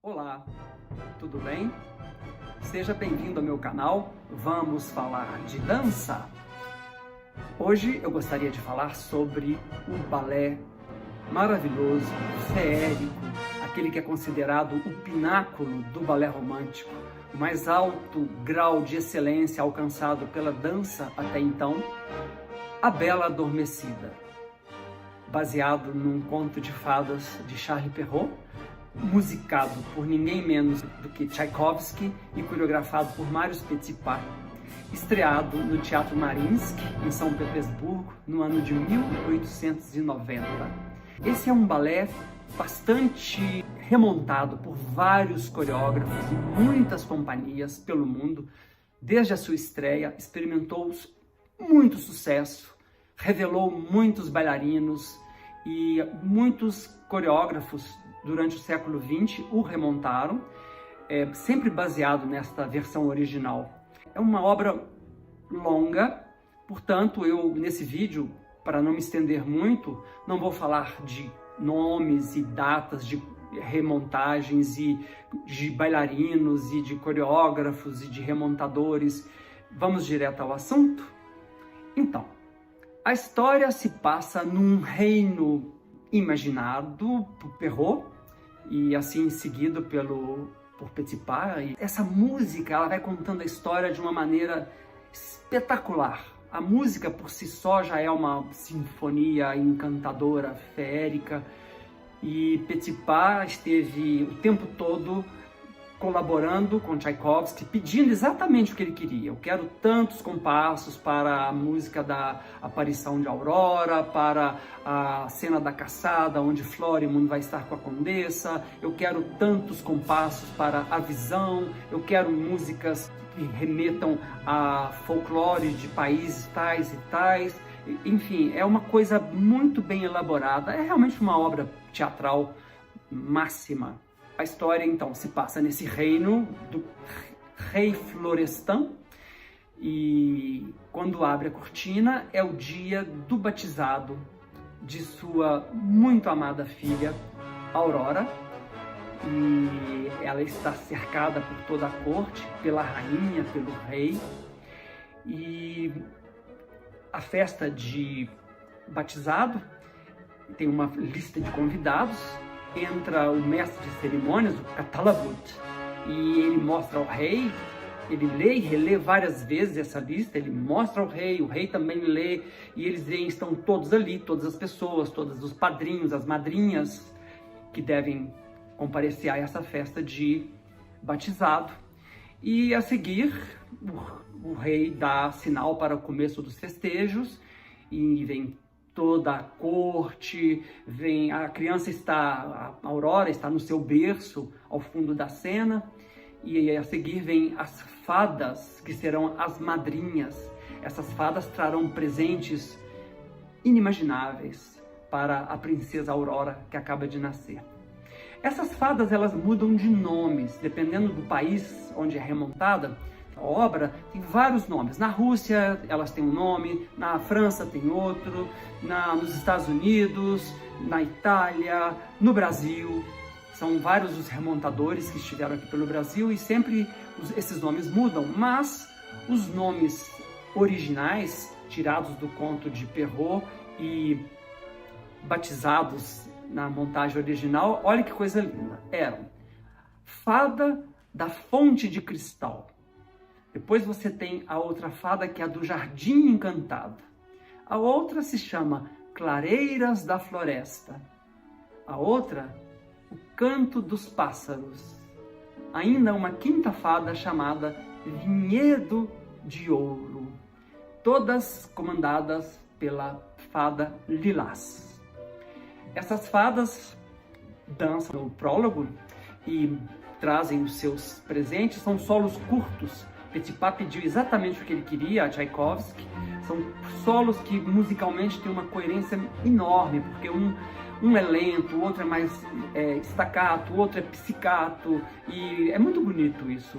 Olá, tudo bem? Seja bem-vindo ao meu canal. Vamos falar de dança? Hoje eu gostaria de falar sobre o balé maravilhoso, feérico, aquele que é considerado o pináculo do balé romântico, o mais alto grau de excelência alcançado pela dança até então, A Bela Adormecida, baseado num conto de fadas de Charles Perrault, musicado por ninguém menos do que Tchaikovsky e coreografado por Marius Petipa, estreado no Teatro Mariinsky, em São Petersburgo, no ano de 1890. Esse é um balé bastante remontado por vários coreógrafos e muitas companhias pelo mundo. Desde a sua estreia, experimentou muito sucesso, revelou muitos bailarinos e muitos coreógrafos durante o século XX o remontaram, sempre baseado nesta versão original. É uma obra longa, portanto, eu nesse vídeo, para não me estender muito, não vou falar de nomes e datas de remontagens e de bailarinos e de coreógrafos e de remontadores. Vamos direto ao assunto? Então, a história se passa num reino imaginado por Perrault e assim seguido por Petipa. E essa música ela vai contando a história de uma maneira espetacular. A música por si só já é uma sinfonia encantadora, feérica, e Petipa esteve o tempo todo colaborando com Tchaikovsky, pedindo exatamente o que ele queria. Eu quero tantos compassos para a música da aparição de Aurora, para a cena da caçada, onde Florimund vai estar com a condessa. Eu quero tantos compassos para a visão. Eu quero músicas que remetam a folclore de países tais e tais. Enfim, é uma coisa muito bem elaborada. É realmente uma obra teatral máxima. A história, então, se passa nesse reino do rei Florestan e quando abre a cortina é o dia do batizado de sua muito amada filha, Aurora, e ela está cercada por toda a corte, pela rainha, pelo rei, e a festa de batizado tem uma lista de convidados. Entra o mestre de cerimônias, o Catalabut, e ele mostra ao rei, ele lê e relê várias vezes essa lista, ele mostra ao rei, o rei também lê, e eles veem, estão todos ali, todas as pessoas, todos os padrinhos, as madrinhas, que devem comparecer a essa festa de batizado. E a seguir, o rei dá sinal para o começo dos festejos, e vem toda a corte, vem a criança a Aurora está no seu berço ao fundo da cena, e a seguir vem as fadas, que serão as madrinhas. Essas fadas trarão presentes inimagináveis para a princesa Aurora, que acaba de nascer. Essas fadas, elas mudam de nomes, dependendo do país onde é remontada. A obra tem vários nomes. Na Rússia elas têm um nome, na França tem outro, nos Estados Unidos, na Itália, no Brasil. São vários os remontadores que estiveram aqui pelo Brasil e sempre esses nomes mudam, mas os nomes originais, tirados do conto de Perrault e batizados na montagem original, olha que coisa linda, eram Fada da Fonte de Cristal. Depois você tem a outra fada, que é a do Jardim Encantado. A outra se chama Clareiras da Floresta. A outra, o Canto dos Pássaros. Ainda uma quinta fada chamada Vinhedo de Ouro. Todas comandadas pela fada Lilás. Essas fadas dançam no prólogo e trazem os seus presentes. São solos curtos. Petipa pediu exatamente o que ele queria a Tchaikovsky. São solos que musicalmente têm uma coerência enorme, porque um é lento, o outro é mais staccato, o outro é pizzicato, e é muito bonito isso.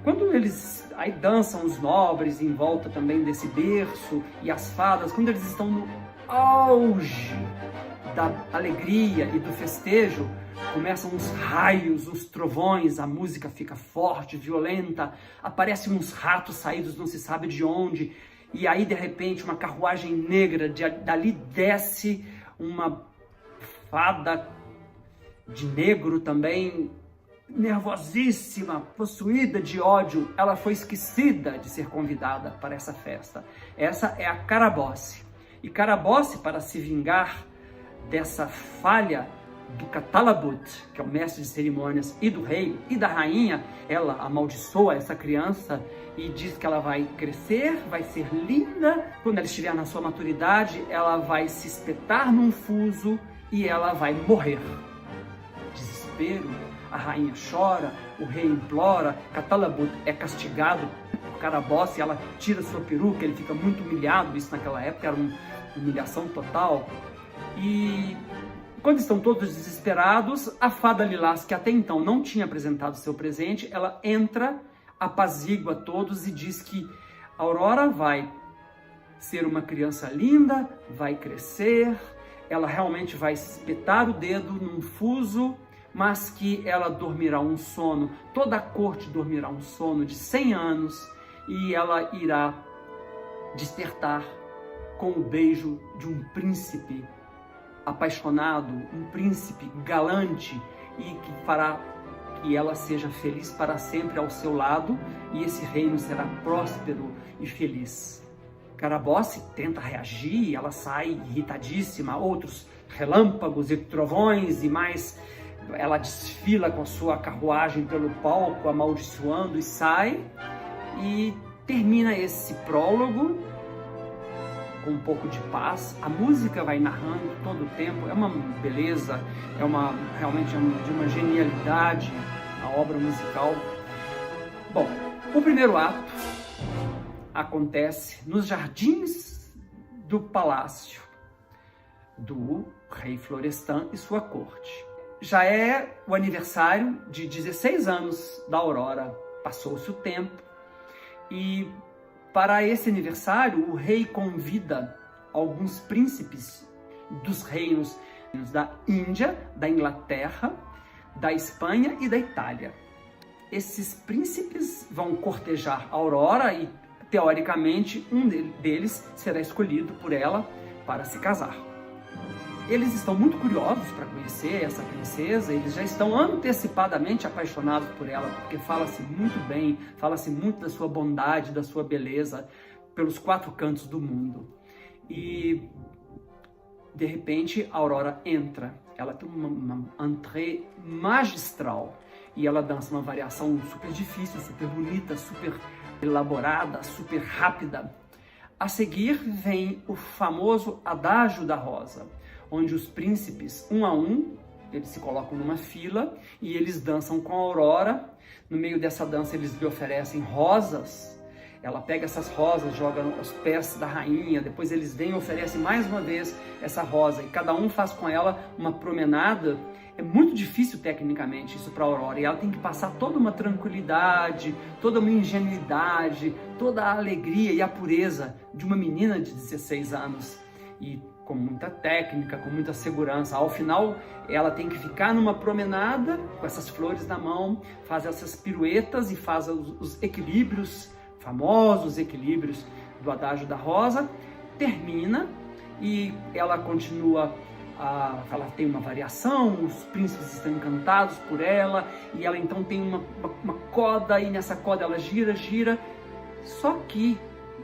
Quando eles aí dançam os nobres em volta também desse berço, e as fadas, quando eles estão no auge da alegria e do festejo, começam uns raios, uns trovões, a música fica forte, violenta, aparecem uns ratos saídos não se sabe de onde, e aí de repente uma carruagem negra, dali desce uma fada de negro também, nervosíssima, possuída de ódio. Ela foi esquecida de ser convidada para essa festa. Essa é a Carabosse. E Carabosse, para se vingar dessa falha do Catalabut, que é o mestre de cerimônias, e do rei e da rainha, ela amaldiçoa essa criança e diz que ela vai crescer, vai ser linda. Quando ela estiver na sua maturidade, ela vai se espetar num fuso e ela vai morrer. Desespero, a rainha chora, o rei implora, Catalabut é castigado por Carabosse, ela tira sua peruca, ele fica muito humilhado. Isso naquela época era uma humilhação total. E quando estão todos desesperados, a fada Lilás, que até então não tinha apresentado seu presente, ela entra, apazigua todos e diz que a Aurora vai ser uma criança linda, vai crescer, ela realmente vai espetar o dedo num fuso, mas que ela dormirá um sono, toda a corte dormirá um sono de 100 anos e ela irá despertar com o beijo de um príncipe apaixonado, um príncipe galante, e que fará que ela seja feliz para sempre ao seu lado, e esse reino será próspero e feliz. Carabosse tenta reagir, ela sai irritadíssima, outros relâmpagos e trovões e mais, ela desfila com a sua carruagem pelo palco, amaldiçoando, e sai, e termina esse prólogo com um pouco de paz. A música vai narrando todo o tempo, é uma beleza, realmente de uma genialidade a obra musical. Bom, o primeiro ato acontece nos jardins do palácio do rei Florestan e sua corte. Já é o aniversário de 16 anos da Aurora, passou-se o tempo, e para esse aniversário, o rei convida alguns príncipes dos reinos da Índia, da Inglaterra, da Espanha e da Itália. Esses príncipes vão cortejar a Aurora e, teoricamente, um deles será escolhido por ela para se casar. Eles estão muito curiosos para conhecer essa princesa, eles já estão antecipadamente apaixonados por ela, porque fala-se muito bem, fala-se muito da sua bondade, da sua beleza, pelos 4 cantos do mundo. E, de repente, a Aurora entra, ela tem uma entrée magistral, e ela dança uma variação super difícil, super bonita, super elaborada, super rápida. A seguir vem o famoso Adágio da Rosa, onde os príncipes, um a um, eles se colocam numa fila e eles dançam com a Aurora. No meio dessa dança eles lhe oferecem rosas, ela pega essas rosas, joga aos pés da rainha, depois eles vêm e oferecem mais uma vez essa rosa, e cada um faz com ela uma promenada. É muito difícil tecnicamente isso para a Aurora, e ela tem que passar toda uma tranquilidade, toda uma ingenuidade, toda a alegria e a pureza de uma menina de 16 anos, e com muita técnica, com muita segurança. Ao final, ela tem que ficar numa promenada com essas flores na mão, faz essas piruetas e faz os equilíbrios, famosos equilíbrios do Adágio da Rosa, termina e ela continua, ela tem uma variação, os príncipes estão encantados por ela, e ela então tem uma coda, e nessa coda ela gira, gira. Só que,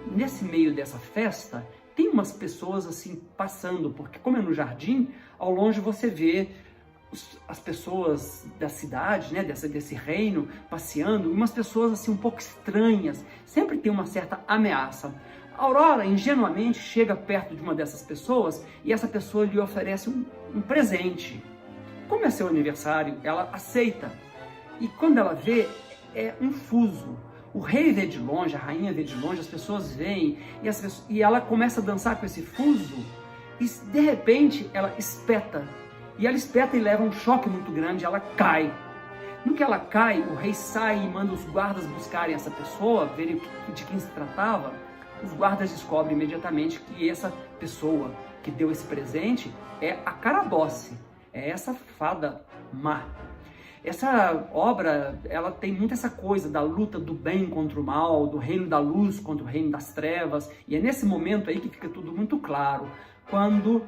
nesse meio dessa festa, tem umas pessoas assim passando, porque como é no jardim, ao longe você vê as pessoas da cidade, né, desse reino, passeando, umas pessoas assim um pouco estranhas, sempre tem uma certa ameaça. A Aurora, ingenuamente, chega perto de uma dessas pessoas e essa pessoa lhe oferece um presente. Como é seu aniversário, ela aceita. E quando ela vê, é um fuso. O rei vê de longe, a rainha vê de longe, as pessoas veem, e ela começa a dançar com esse fuso, e de repente ela espeta. E ela espeta e leva um choque muito grande, ela cai. No que ela cai, o rei sai e manda os guardas buscarem essa pessoa, verem de quem se tratava. Os guardas descobrem imediatamente que essa pessoa que deu esse presente é a Carabosse, é essa fada má. Essa obra, ela tem muito essa coisa da luta do bem contra o mal, do reino da luz contra o reino das trevas, e é nesse momento aí que fica tudo muito claro. Quando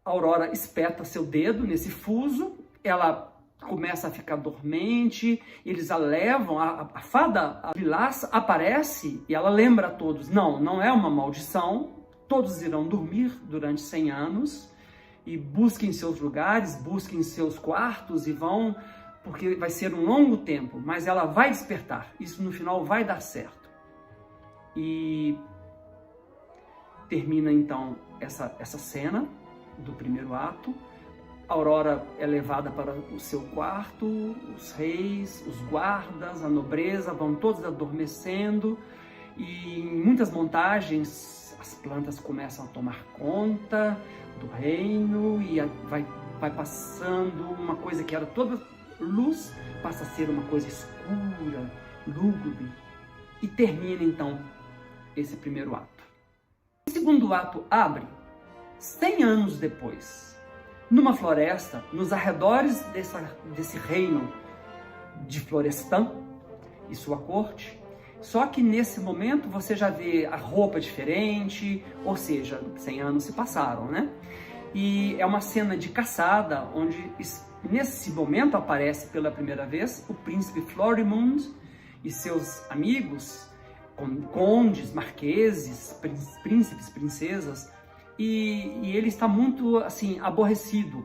a Aurora espeta seu dedo nesse fuso, ela começa a ficar dormente, eles a levam, a fada a Lilás aparece e ela lembra a todos, não é uma maldição, todos irão dormir durante 100 anos, e busquem seus lugares, busquem seus quartos e vão, porque vai ser um longo tempo, mas ela vai despertar, isso no final vai dar certo. E termina então essa cena do primeiro ato. A Aurora é levada para o seu quarto, os reis, os guardas, a nobreza vão todos adormecendo, e em muitas montagens as plantas começam a tomar conta do reino e vai passando uma coisa que era toda luz, passa a ser uma coisa escura, lúgubre, e termina então esse primeiro ato. O segundo ato abre 100 anos depois, numa floresta, nos arredores desse reino de Florestan e sua corte. Só que nesse momento você já vê a roupa diferente, ou seja, 100 anos se passaram, né? E é uma cena de caçada, onde nesse momento aparece pela primeira vez o príncipe Florimund e seus amigos, condes, marqueses, príncipes, princesas, e ele está muito assim aborrecido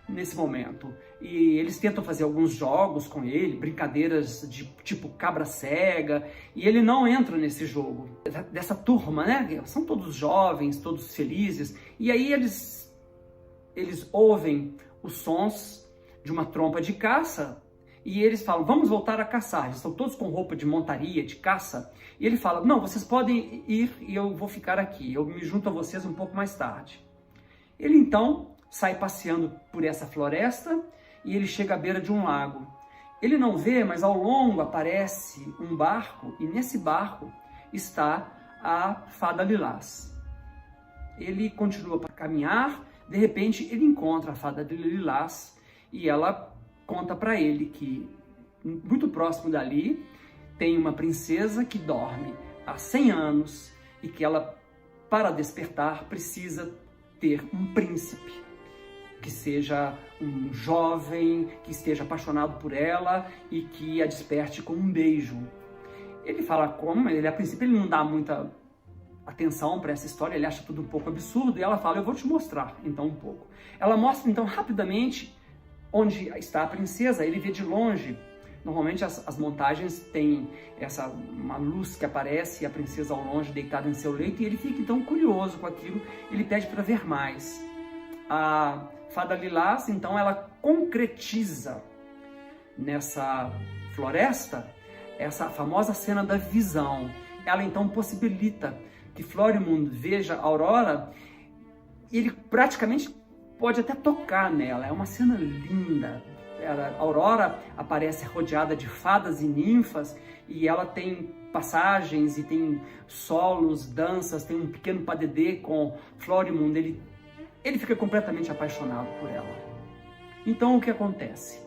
nesse momento, e eles tentam fazer alguns jogos com ele, brincadeiras de tipo cabra cega, e ele não entra nesse jogo dessa turma, né? São todos jovens, todos felizes, e aí eles ouvem os sons de uma trompa de caça, e eles falam, vamos voltar a caçar. Eles estão todos com roupa de montaria, de caça, e ele fala, não, vocês podem ir e eu vou ficar aqui, eu me junto a vocês um pouco mais tarde. Ele então sai passeando por essa floresta e ele chega à beira de um lago. Ele não vê, mas ao longo aparece um barco, e nesse barco está a fada Lilás. Ele continua para caminhar, de repente ele encontra a fada de Lilás e ela conta para ele que muito próximo dali tem uma princesa que dorme há 100 anos e que ela, para despertar, precisa ter um príncipe que seja um jovem, que esteja apaixonado por ela e que a desperte com um beijo. Ele fala como, a princípio ele não dá muita atenção para essa história, ele acha tudo um pouco absurdo, e ela fala, eu vou te mostrar então um pouco. Ela mostra então rapidamente onde está a princesa, ele vê de longe. Normalmente as montagens têm uma luz que aparece e a princesa ao longe deitada em seu leito, e ele fica então curioso com aquilo, ele pede para ver mais. A fada Lilás, então, ela concretiza nessa floresta essa famosa cena da visão. Ela então possibilita que Florimund veja a Aurora, e ele praticamente pode até tocar nela. É uma cena linda. A Aurora aparece rodeada de fadas e ninfas, e ela tem passagens e tem solos, danças, tem um pequeno padedê com Florimund. Ele fica completamente apaixonado por ela. Então o que acontece?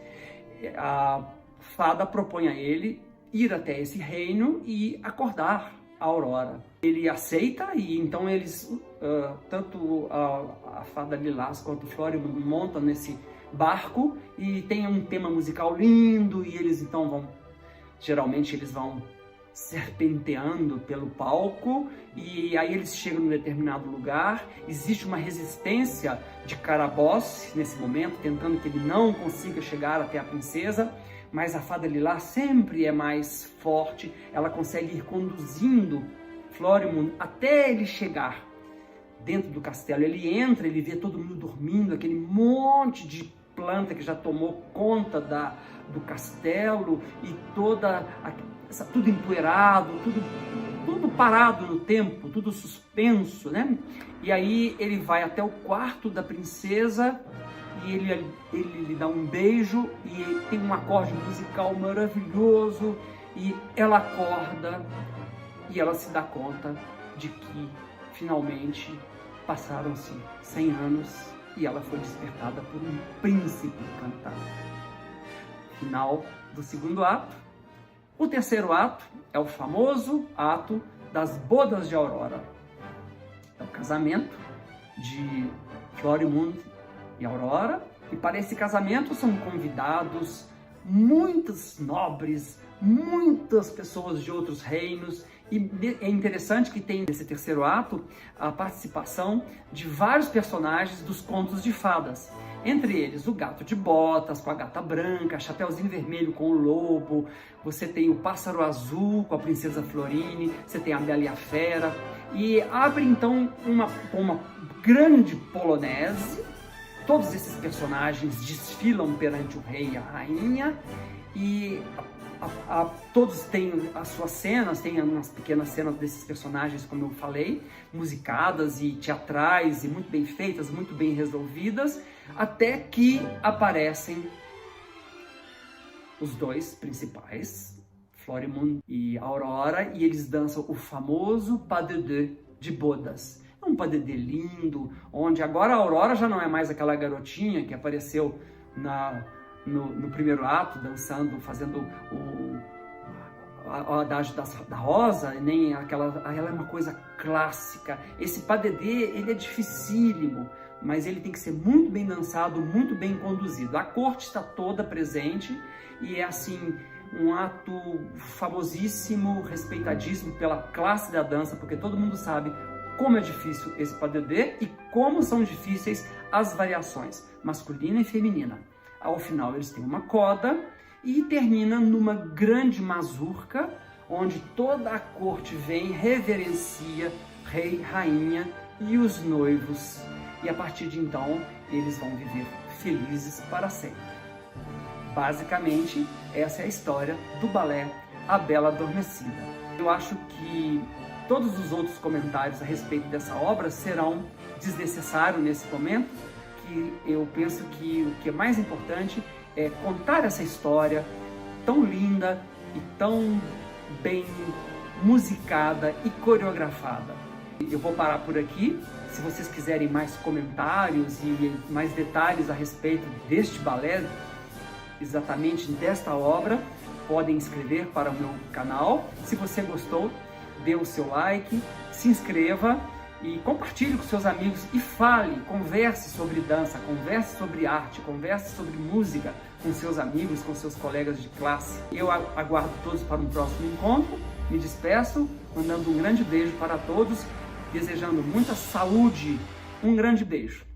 A fada propõe a ele ir até esse reino e acordar a Aurora. Ele aceita, e então eles, tanto a fada Lilás quanto Florimund montam nesse barco, e tem um tema musical lindo, e eles então geralmente eles vão serpenteando pelo palco, e aí eles chegam num determinado lugar. Existe uma resistência de Carabosse nesse momento, tentando que ele não consiga chegar até a princesa, mas a fada Lilás sempre é mais forte, ela consegue ir conduzindo Florimund até ele chegar dentro do castelo. Ele entra, ele vê todo mundo dormindo, aquele monte de planta que já tomou conta do castelo, e tudo empoeirado, tudo parado no tempo, tudo suspenso, né? E aí ele vai até o quarto da princesa, e ele lhe dá um beijo, e tem um acorde musical maravilhoso, e ela acorda, e ela se dá conta de que finalmente passaram-se 100 anos e ela foi despertada por um príncipe encantado. Final do segundo ato. O terceiro ato é o famoso ato das bodas de Aurora. É o casamento de Florimund e Aurora, e para esse casamento são convidados muitos nobres, muitas pessoas de outros reinos, e é interessante que tem nesse terceiro ato a participação de vários personagens dos contos de fadas. Entre eles o gato de botas com a gata branca, Chapeuzinho Vermelho com o lobo, você tem o pássaro azul com a princesa Florine, você tem a Bela e a Fera, e abre então uma grande polonese. Todos esses personagens desfilam perante o rei e a rainha, e todos têm as suas cenas, tem umas pequenas cenas desses personagens, como eu falei, musicadas e teatrais, e muito bem feitas, muito bem resolvidas, até que aparecem os dois principais, Florimund e Aurora, e eles dançam o famoso pas de deux de bodas. É um pas de deux lindo, onde agora a Aurora já não é mais aquela garotinha que apareceu no primeiro ato, dançando, fazendo o adágio da rosa, nem aquela, ela é uma coisa clássica. Esse pas de deux, ele é dificílimo, mas ele tem que ser muito bem dançado, muito bem conduzido. A corte está toda presente e é assim um ato famosíssimo, respeitadíssimo pela classe da dança, porque todo mundo sabe como é difícil esse pas de deux e como são difíceis as variações masculina e feminina. Ao final eles têm uma coda e termina numa grande mazurca, onde toda a corte vem, reverencia rei, rainha e os noivos. E a partir de então eles vão viver felizes para sempre. Basicamente, essa é a história do balé A Bela Adormecida. Eu acho que todos os outros comentários a respeito dessa obra serão desnecessários nesse momento, que eu penso que o que é mais importante é contar essa história tão linda e tão bem musicada e coreografada. Eu vou parar por aqui. Se vocês quiserem mais comentários e mais detalhes a respeito deste balé, exatamente desta obra, podem inscrever para o meu canal. Se você gostou, dê o seu like, se inscreva e compartilhe com seus amigos e fale, converse sobre dança, converse sobre arte, converse sobre música com seus amigos, com seus colegas de classe. Eu aguardo todos para um próximo encontro. Me despeço, mandando um grande beijo para todos, desejando muita saúde. Um grande beijo.